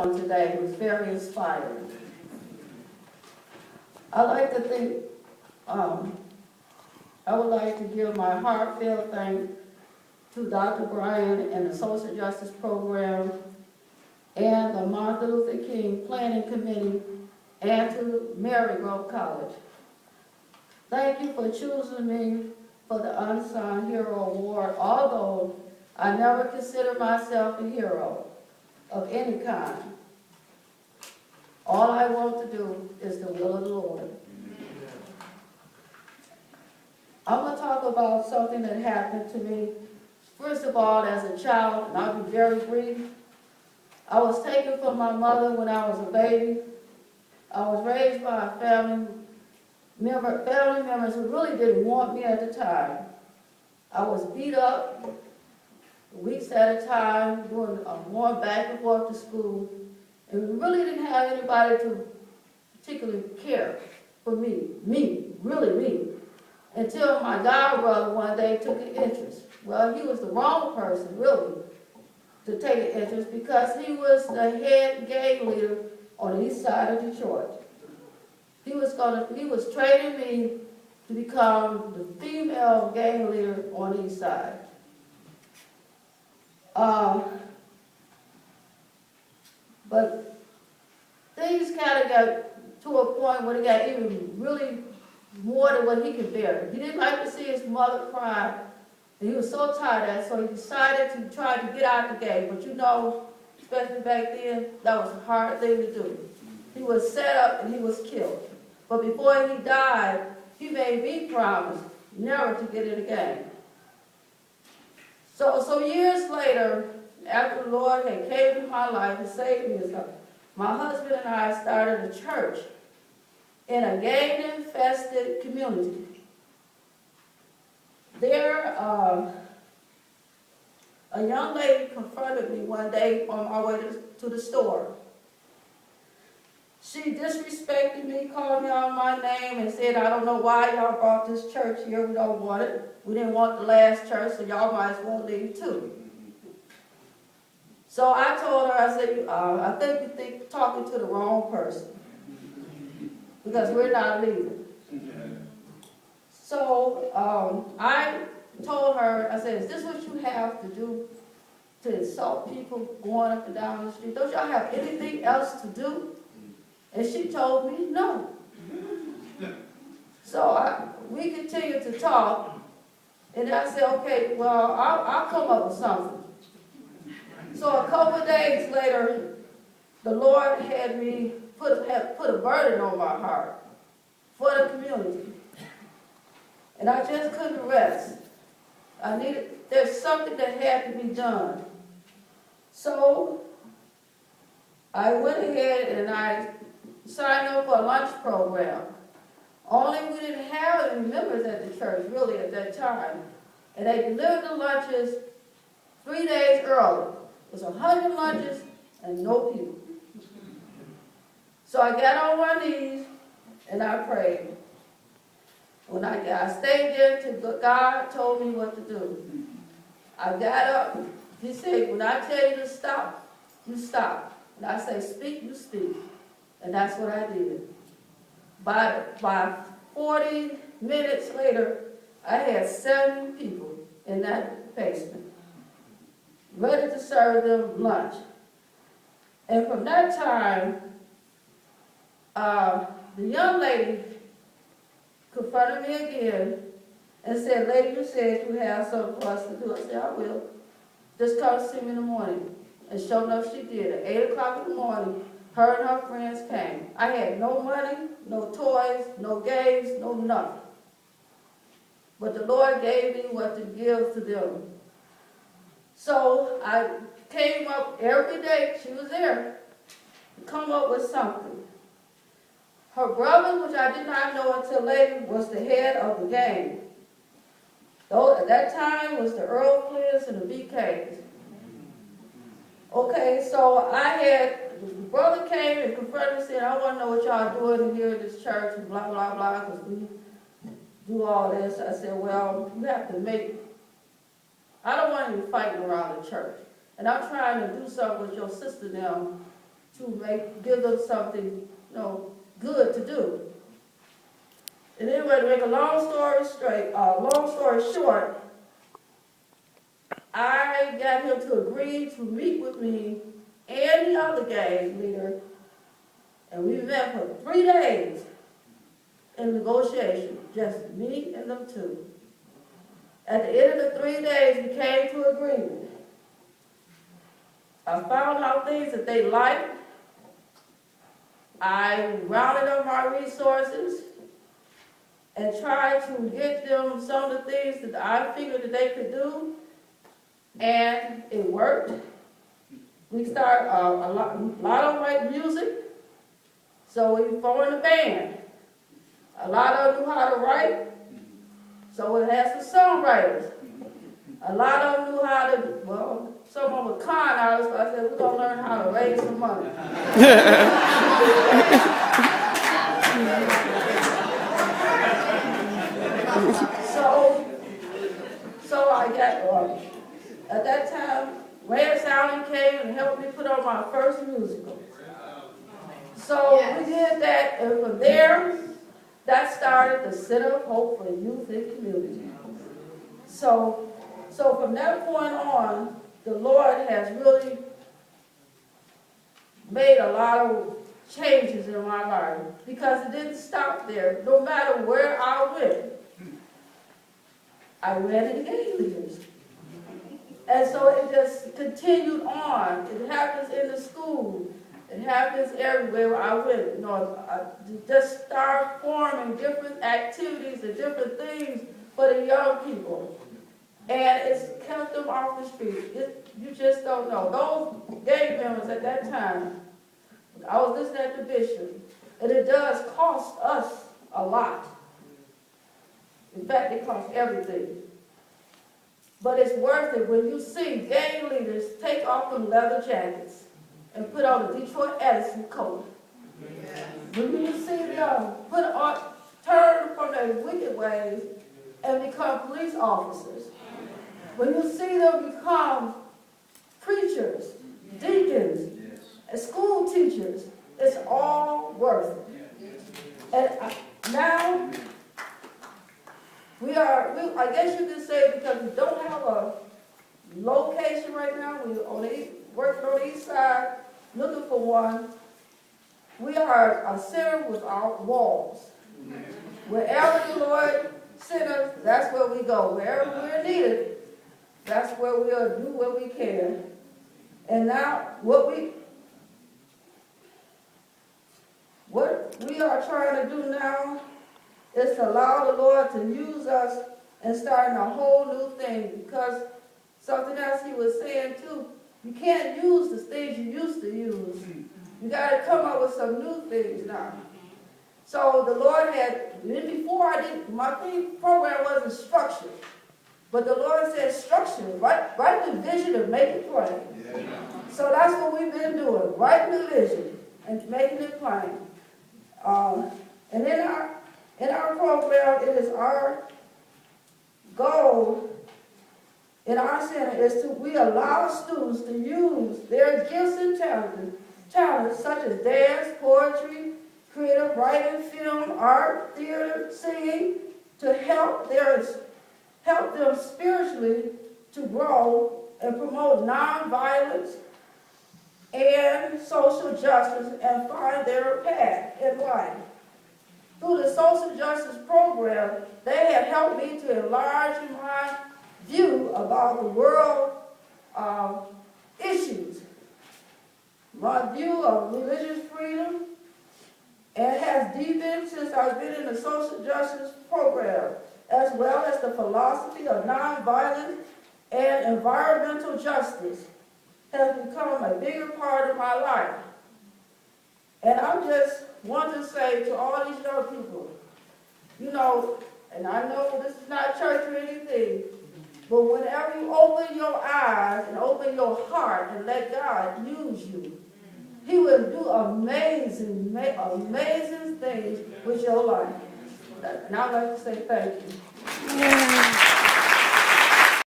on today. It was very inspiring. I like to think, I would like to give my heartfelt thanks to Dr. Bryan and the Social Justice Program and the Martin Luther King Planning Committee and to Marygrove College. Thank you for choosing me for the Unsung Hero Award, although I never consider myself a hero of any kind. All I want to do is the will of the Lord. I'm going to talk about something that happened to me. First of all, as a child, and I'll be very brief, I was taken from my mother when I was a baby. I was raised by a family members who really didn't want me at the time. I was beat up weeks at a time, going back and forth to school, and we really didn't have anybody to particularly care for me, really me, until my god brother one day took an interest. Well, he was the wrong person, really, to take an interest because he was the head gang leader on the east side of Detroit. He was training me to become the female gang leader on the east side. But things kind of got to a point where it got even really more than what he could bear. He didn't like to see his mother cry, and he was so tired of that, so he decided to try to get out of the gang. But you know, especially back then, that was a hard thing to do. He was set up and he was killed. But before he died, he made me promise never to get in the gang. So years later, after the Lord had came into my life and saved me, my husband and I started a church in a gang-infested community. There, a young lady confronted me one day on our way to the store. She disrespected me, called me out my name, and said, I don't know why y'all brought this church here. We don't want it. We didn't want the last church, so y'all might as well leave too. So I told her, I said, I think you're talking to the wrong person because we're not leaving. So I told her, I said, is this what you have to do to insult people going up and down the street? Don't y'all have anything else to do? And she told me no. So we continued to talk, and I said, okay, well, I'll come up with something. So a couple of days later, the Lord had me put a burden on my heart for the community. And I just couldn't rest. There's something that had to be done. So I went ahead and I signed up for a lunch program. Only we didn't have any members at the church, really, at that time. And they delivered the lunches 3 days early. It was 100 lunches and no people. So I got on my knees and I prayed. When I stayed there till God told me what to do. I got up. He said, when I tell you to stop, you stop. And I say, speak, you speak. And that's what I did. By 40 minutes later, I had 70 people in that basement, ready to serve them lunch. And from that time, the young lady confronted me again and said, lady, you said you have something for us to do. I said, I will. Just come see me in the morning. And sure enough, she did. At 8 o'clock in the morning, her and her friends came. I had no money, no toys, no games, no nothing. But the Lord gave me what to give to them. So I came up every day, she was there, to come up with something. Her brother, which I did not know until later, was the head of the gang. Though at that time was the Earl Clears and the BKs. Okay, so the brother came and confronted me and said, I want to know what y'all doing in here in this church and blah, blah, blah, because we do all this. I said, well, you have to I don't want you fighting around the church. And I'm trying to do something with your sister now to give them something, good to do. And anyway, to make a long story short, I got him to agree to meet with me and the other gang leader, and we met for 3 days in negotiation, just me and them two. At the end of the 3 days, we came to agreement. I found out things that they liked. I rounded up my resources and tried to get them some of the things that I figured that they could do, and it worked. We started a lot of like music, so we formed a band. A lot of them knew how to write, so it had some songwriters. A lot of them knew how to, some of them were con artists, so I said, we're going to learn how to raise some money. So I got, at that time, Lance Allen came and helped me put on my first musical. So we did that, and from there, that started the Center of Hope for Youth and Community. So from that point on, the Lord has really made a lot of changes in my life, because it didn't stop there. No matter where I ran into gang leaders. And so it just continued on. It happens in the school. It happens everywhere where I went. I just start forming different activities and different things for the young people. And it's kept them off the street. You just don't know. Those gang members at that time, I was listening at the bishop, and it does cost us a lot. In fact, it costs everything. But it's worth it when you see gang leaders take off them leather jackets and put on a Detroit Edison coat. Yeah. When you see them turn from their wicked ways and become police officers. When you see them become preachers, deacons, and school teachers, it's all worth it. And now, I guess you could say, because we don't have a location right now, we're working on the east side, looking for one. We are a center without walls. Wherever the Lord sent us, that's where we go. Wherever we're needed, that's where we'll do what we can. And now, what we are trying to do now is to allow the Lord to use us and starting a whole new thing, because something else he was saying too, you can't use the things you used to use. You got to come up with some new things now. So the Lord before my program wasn't structured, but the Lord said structure, write the vision and make it plain. Yeah. So that's what we've been doing, writing the vision and making it plain. And in our program, it is our goal in our center is we allow students to use their gifts and talents such as dance, poetry, creative writing, film, art, theater, singing, to help them spiritually to grow and promote nonviolence and social justice and find their path in life. Through the social justice program, they have helped me to enlarge my view about the world issues, my view of religious freedom, and has deepened since I've been in the social justice program, as well as the philosophy of nonviolence and environmental justice has become a bigger part of my life. And I just want to say to all these young people, and I know this is not church or anything, but whenever you open your eyes and open your heart and let God use you, he will do amazing things with your life. Now I'd like to say thank you.